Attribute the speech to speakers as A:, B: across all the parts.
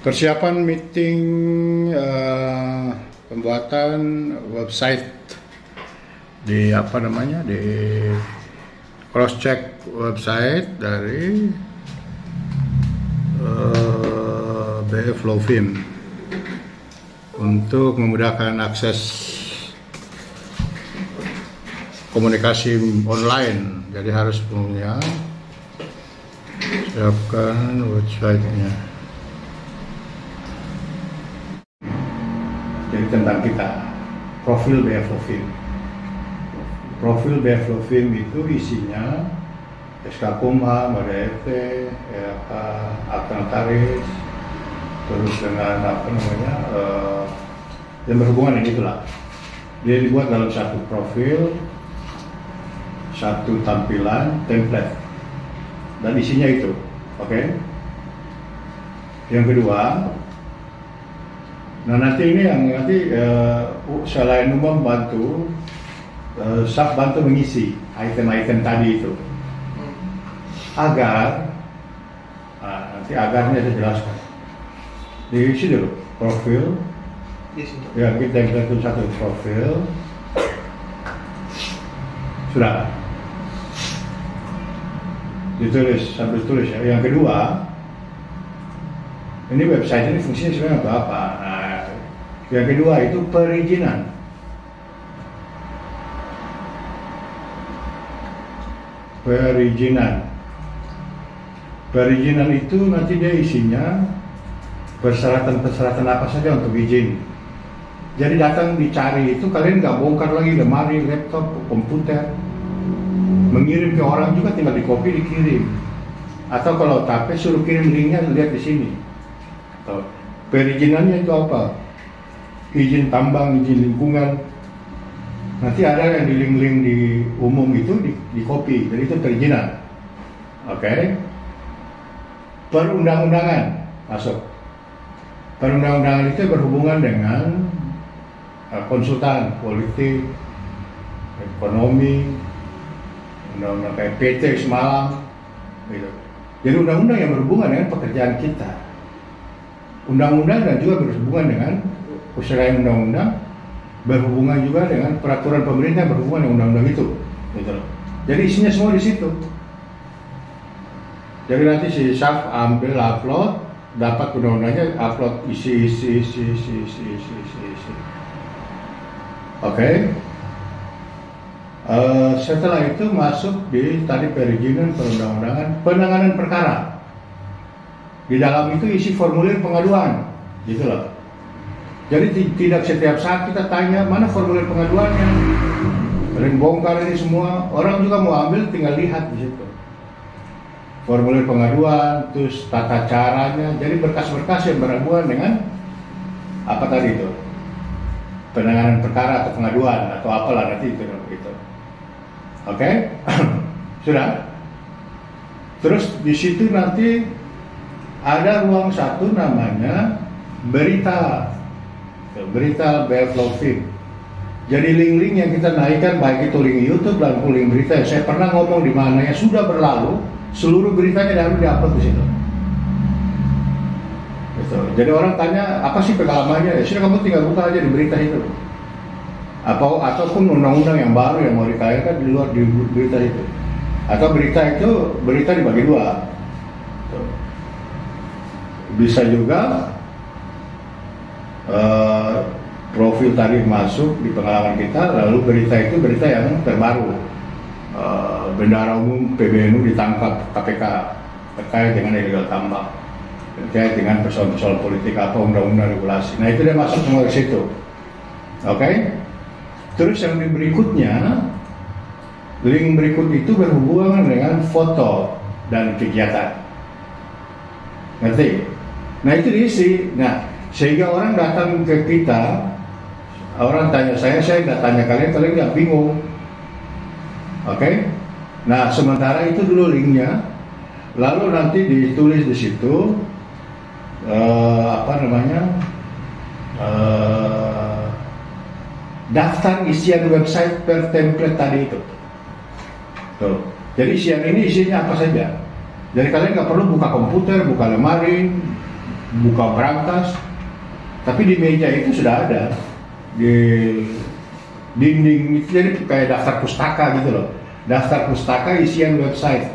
A: Persiapan meeting pembuatan website di cross check website dari BF Lovin untuk memudahkan akses komunikasi online. Jadi harus punya siapkan websitenya. Jadi tentang kita, profil BF Lovin. Profil BF Lovin itu isinya SK Kumham, ada RT, akta notaris, terus dengan yang berhubungan dengan itulah. Dia dibuat dalam satu profil, satu tampilan, template, dan isinya itu, oke? Yang kedua, nah nanti ini yang selain umum bantu, staff bantu mengisi item-item tadi itu, agar, nanti agarnya saya jelaskan. Diisi dulu profil, ya kita itu satu profil, sudah ditulis, sambil tulis ya. Yang kedua, ini website ini fungsinya sebenarnya untuk apa? Nah, yang kedua itu perizinan. Perizinan itu nanti dia isinya persyaratan-persyaratan apa saja untuk izin. Jadi datang dicari itu kalian nggak bongkar lagi lemari, laptop, komputer. Mengirim ke orang juga tinggal di copy dikirim. Atau kalau capek suruh kirim linknya, lihat di sini. Perizinannya itu apa? Izin tambang, izin lingkungan. Nanti ada yang di link-link di umum itu di copy, jadi itu perizinan. Oke. Perundang-undangan masuk. Perundang-undangan itu berhubungan dengan konsultan politik, ekonomi, undang-undang kayak PT semalam, gitu. Jadi undang-undang yang berhubungan dengan pekerjaan kita. Undang-undang dan juga berhubungan dengan selain undang-undang, berhubungan juga dengan peraturan pemerintah berhubungan dengan undang-undang itu, gitu. Jadi isinya semua di situ. Jadi nanti si staff ambil upload, dapat undang-undangnya, upload isi. Oke. Setelah itu masuk di tadi perizinan, perundang-undangan, penanganan perkara. Di dalam itu isi formulir pengaduan, gitu loh. Jadi tidak setiap saat kita tanya mana formulir pengaduannya. Kalian bongkar ini semua, orang juga mau ambil tinggal lihat di situ. Formulir pengaduan, terus tata caranya, jadi berkas-berkas yang berhubungan dengan apa tadi itu, penanganan perkara atau pengaduan atau apalah nanti itu gitu. Oke, sudah. Terus di situ nanti ada ruang satu namanya berita BF Lovin. Jadi link-link yang kita naikkan baik itu link YouTube dan link berita. Saya pernah ngomong di mana yang sudah berlalu, seluruh beritanya diupload di situ. Gitu. Jadi orang tanya apa sih pengalamannya? Ya sudah, kamu tinggal buka aja di berita itu. Ataupun undang-undang yang baru yang mau dikaitkan di luar di berita itu. Atau berita dibagi dua. Gitu. Bisa juga profil tadi masuk di pengalaman kita, lalu berita itu berita yang terbaru. Bendahara umum PBNU ditangkap KPK terkait dengan illegal tambang, terkait dengan persoalan politik apa undang-undang regulasi. Nah itu dia masuk semua ke situ. Oke. Terus yang berikutnya, link berikut itu berhubungan dengan foto dan kegiatan. Ngerti? Nah itu diisi. Nah sehingga orang datang ke kita, orang tanya saya nggak tanya kalian nggak bingung. Oke? Nah sementara itu dulu linknya, lalu nanti ditulis di situ daftar isian website per template tadi itu. Tuh. Jadi isian ini isinya apa saja. Jadi kalian nggak perlu buka komputer, buka lemari, buka brankas, tapi di meja itu sudah ada di dinding itu, jadi kayak daftar pustaka gitu loh, daftar pustaka isian website.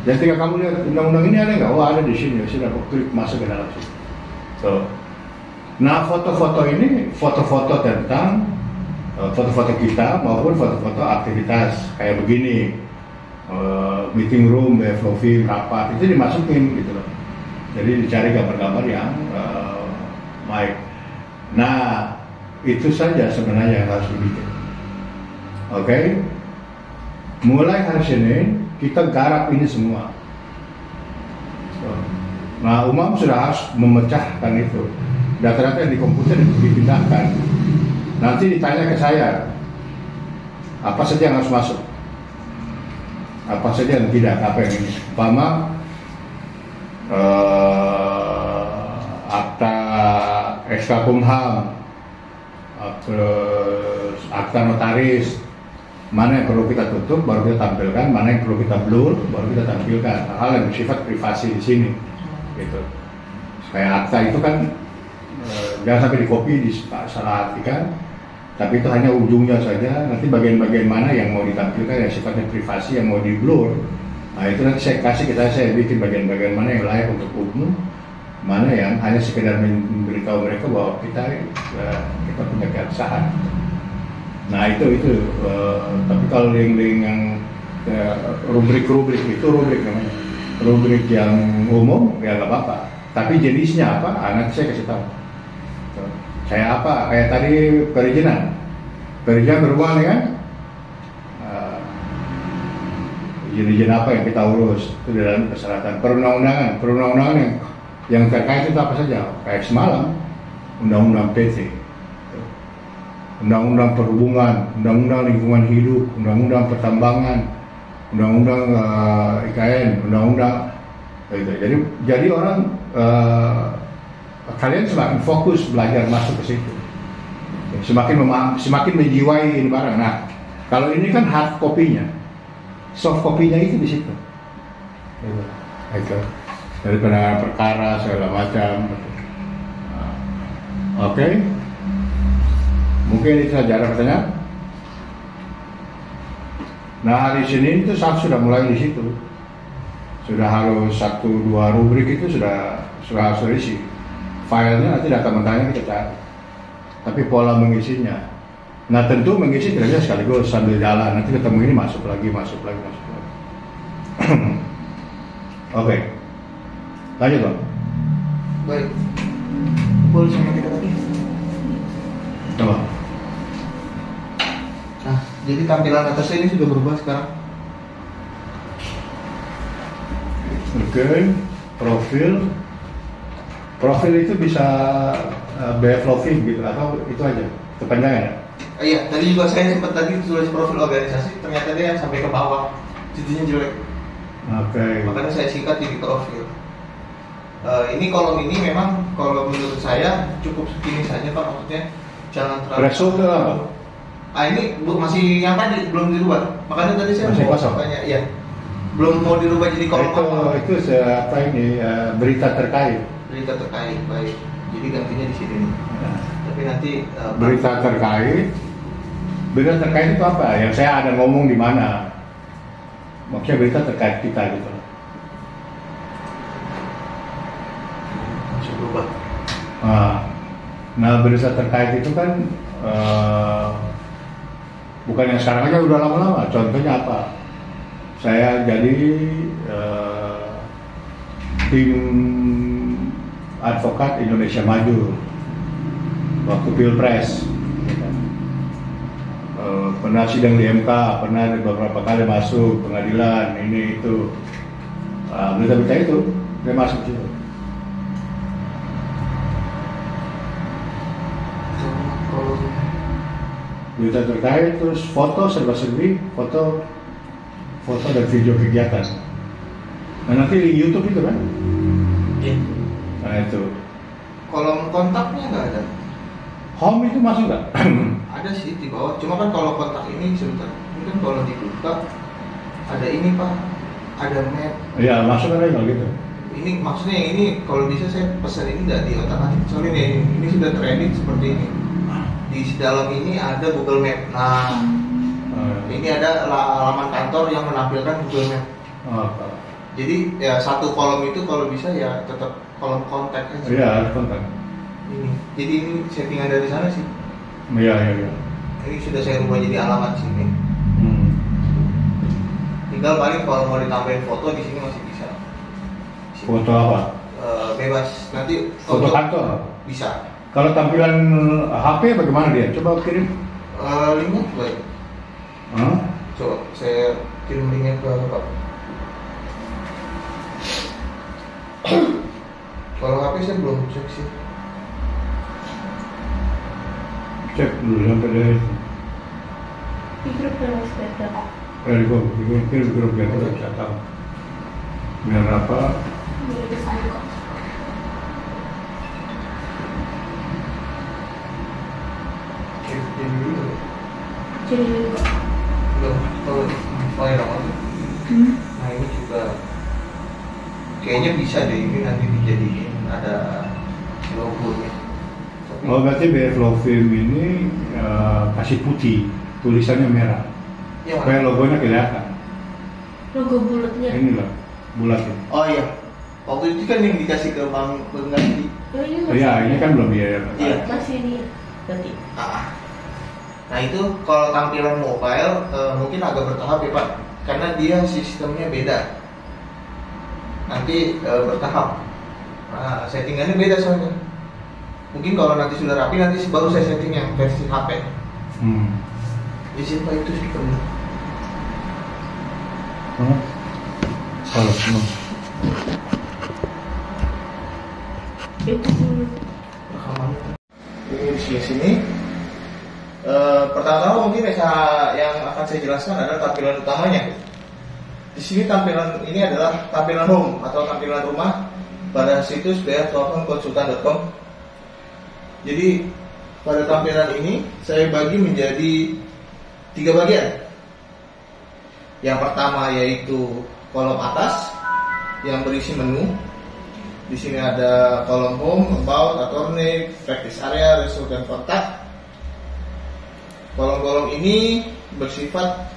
A: Jadi ketika kamu lihat undang-undang ini ada nggak? Oh ada di sini, sudah klik masuk ke dalam situ. So, nah foto-foto ini foto-foto tentang foto-foto kita maupun foto-foto aktivitas kayak begini, meeting room, BFO film, rapat itu dimasukin gitu loh. Jadi dicari gambar-gambar yang baik. Nah itu saja sebenarnya yang harus dibikin. Oke? Mulai hari Senin kita garap ini semua. Nah umum sudah harus memecahkan itu. Data-data yang di komputer dipindahkan. Nanti ditanya ke saya, apa saja yang harus masuk, apa saja yang tidak, apa yang ini. Umpama akta SK Kumham, terus akta notaris, mana yang perlu kita tutup baru kita tampilkan, mana yang perlu kita blur baru kita tampilkan. Hal yang bersifat privasi di sini, gitu. Kayak akta itu kan jangan sampai di copy, salah artikan, tapi itu hanya ujungnya saja. Nanti bagian-bagian mana yang mau ditampilkan yang sifatnya privasi, yang mau di blur, nah itu nanti saya kasih saya bikin bagian-bagian mana yang layak untuk umum, mana yang hanya sekedar memberitahu mereka bahwa kita punya keabsahan. Nah itu tapi kalau link-link yang rubrik-rubrik itu rubrik namanya, rubrik yang umum ya nggak apa-apa. Tapi jenisnya apa? Nanti saya kasih tahu. Saya apa? Kayak tadi perizinan berhubungan dengan izin-izin apa yang kita urus itu dalam persyaratan perundang-undangan yang terkait itu apa saja? Kayak semalam undang-undang PT, undang-undang perhubungan, undang-undang lingkungan hidup, undang-undang pertambangan, undang-undang IKN, undang-undang gitu. Jadi orang kalian semakin fokus belajar masuk ke situ, semakin menjiwai ini barang. Nah, kalau ini kan hard copy-nya, soft copy-nya itu di situ. Itu dari penanganan perkara segala macam. Oke. Mungkin itu saja, ada pertanyaan. Nah, hari Senin itu saya sudah mulai di situ. Sudah harus 1-2 rubrik itu sudah harus terisi. Filenya nanti data mentahnya kita cari, tapi pola mengisinya. Nah tentu mengisi tidak bisa sekaligus sambil jalan. Nanti ketemu ini masuk lagi. Oke, lanjut Bang.
B: Baik, boleh sama kita tadi.
A: Coba.
B: Nah, jadi tampilan atasnya ini sudah berubah sekarang.
A: Oke, profil itu bisa BFLOV gitu atau itu aja kepanjangan ya?
B: Iya, tadi juga saya sempat tadi tulis profil organisasi, ternyata dia sampai ke bawah, jadinya jelek.
A: Oke.
B: Makanya saya singkat jadi profil. Ini kolom ini memang kalau menurut saya cukup segini saja Pak, maksudnya jangan terlalu.
A: Threshold itu apa?
B: Ini masih yang tadi belum dirubah. Makanya tadi saya
A: masih
B: mau
A: kosong.
B: tanya, iya. Belum mau dirubah jadi kolom
A: itu apa ini berita terkait.
B: Berita terkait, baik. Jadi gantinya di sini nih.
A: Nah,
B: Tapi nanti
A: berita terkait itu apa? Yang saya ada ngomong di mana? Maksudnya berita terkait kita gitu.
B: masih berubah.
A: Nah berita terkait itu kan bukan yang sekarang aja, udah lama-lama. Contohnya apa? Saya jadi tim advokat Indonesia Maju waktu Pilpres, pernah sidang di MK, pernah beberapa kali masuk pengadilan, ini itu, berita-berita itu dia masuk situ. Berita terkait, terus foto serba-serbi, foto dan video kegiatan. Nah nanti di YouTube itu kan?
B: Iya.
A: Nah itu.
B: Kolom kontaknya nggak ada.
A: Home itu masuk nggak?
B: Ada sih di bawah. Cuma kan kalau kontak ini sebentar. Ini kan kalau dibuka ada ini Pak, ada map.
A: Iya masuk kan kalau gitu.
B: Ini maksudnya yang ini kalau bisa saya pesan ini nggak di otak-atik, soalnya ini sudah teredit seperti ini. Di dalam ini ada Google Map. Nah, ini ada halaman kantor yang menampilkan Google Map. Jadi ya satu kolom itu kalau bisa ya tetap kolom kontak aja.
A: Iya, kontak.
B: Ini. Jadi ini settingan dari sana sih.
A: Iya.
B: Ini sudah saya rubah jadi alamat sini. Tinggal paling kalau mau ditambahin foto di sini masih bisa.
A: Foto apa?
B: Bebas. Nanti
A: Foto kantor
B: bisa.
A: Kalau tampilan HP bagaimana dia? Coba kirim.
B: Linknya coba. Coba saya kirim linknya ke Bapak. Kalau HP saya belum cek sih.
A: Cek dulu sampai dari
C: Di grup yang sepeda.
A: dari gua kirim grup biar kita bisa tahu. Biar apa?
C: Di depan kok.
B: Kirim dulu.
C: Jadi kok.
B: Belum. Oh ya nomor. Nah ini juga kayaknya bisa deh, ini nanti dijadiin ada logonya.
A: Oh berarti BFlow Film ini kasih putih, tulisannya merah.
B: Ya,
A: Supaya logonya kelihatan.
C: Logo bulatnya.
A: Ini loh, bulat ini.
B: oh iya. Waktu itu kan yang dikasih ke Bang Gandhi.
A: Iya, ini kan belum ya.
B: Iya.
C: Masih ini berarti.
B: Nah itu kalau tampilan mobile mungkin agak bertahap ya Pak, karena dia sistemnya beda. Nanti bertahap. Nah, settingannya beda soalnya. Mungkin kalau nanti sudah rapi nanti baru saya setting yang versi HP. Di sini Pak itu sih kamu.
A: Kalau semua.
C: Itu
B: Rekaman. Ini di sini. Pertama-tama mungkin yang akan saya jelaskan adalah tampilan utamanya. Di sini tampilan ini adalah tampilan home atau tampilan rumah pada situs bflowfilmconsultant.com. Jadi pada tampilan ini saya bagi menjadi 3 bagian. Yang pertama yaitu kolom atas yang berisi menu. Di sini ada kolom home, about, attorney, practice area, result dan kontak. Kolom-kolom ini bersifat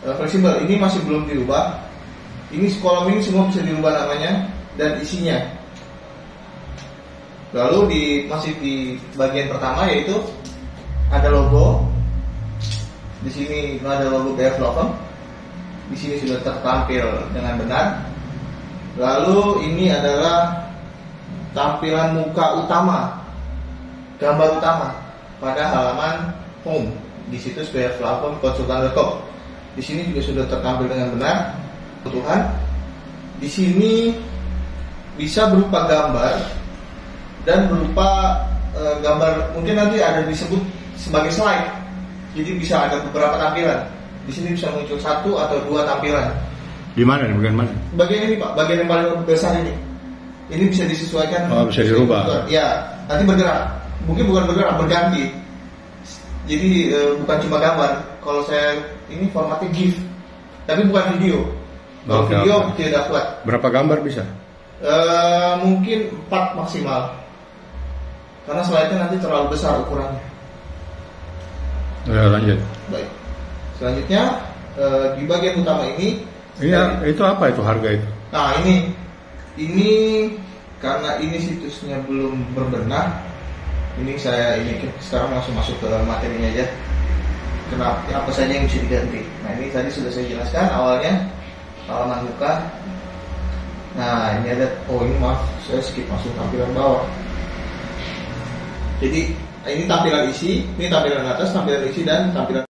B: fleksibel. Ini masih belum dirubah. Ini kolom ini semua bisa dirubah namanya dan isinya. Lalu masih di bagian pertama yaitu ada logo. Di sini ada logo BFlow. Di sini sudah tertampil dengan benar. Lalu ini adalah tampilan muka utama, gambar utama pada halaman home di situs bflowfilmconsultant.com. Di sini juga sudah tertampil dengan benar. Kebutuhan di sini bisa berupa gambar dan berupa gambar mungkin nanti ada disebut sebagai slide. Jadi bisa ada beberapa tampilan. Di sini bisa muncul 1 atau 2 tampilan.
A: Di mana nih? Bagian mana?
B: Bagian ini Pak, bagian yang paling besar ini. Ini bisa disesuaikan.
A: Oh, bisa dirubah.
B: Ya, nanti bergerak. Mungkin bukan bergerak, berganti. Jadi bukan cuma gambar. Kalau saya ini formatnya GIF, tapi bukan video. Kalau video tidak kuat.
A: Berapa gambar bisa?
B: Mungkin 4 maksimal. Karena slide-nya nanti terlalu besar ukurannya.
A: Ya, lanjut.
B: Baik. Selanjutnya di bagian utama ini.
A: Iya, itu apa itu harga itu?
B: Nah ini karena ini situsnya belum berbenah. Ini sekarang langsung masuk ke materinya aja. Kenapa? Apa saja yang bisa diganti? Nah ini tadi sudah saya jelaskan awalnya halaman muka. Nah ini ada. Oh ini maaf, saya skip masuk tampilan bawah. Jadi ini tampilan isi, ini tampilan atas, tampilan isi dan tampilan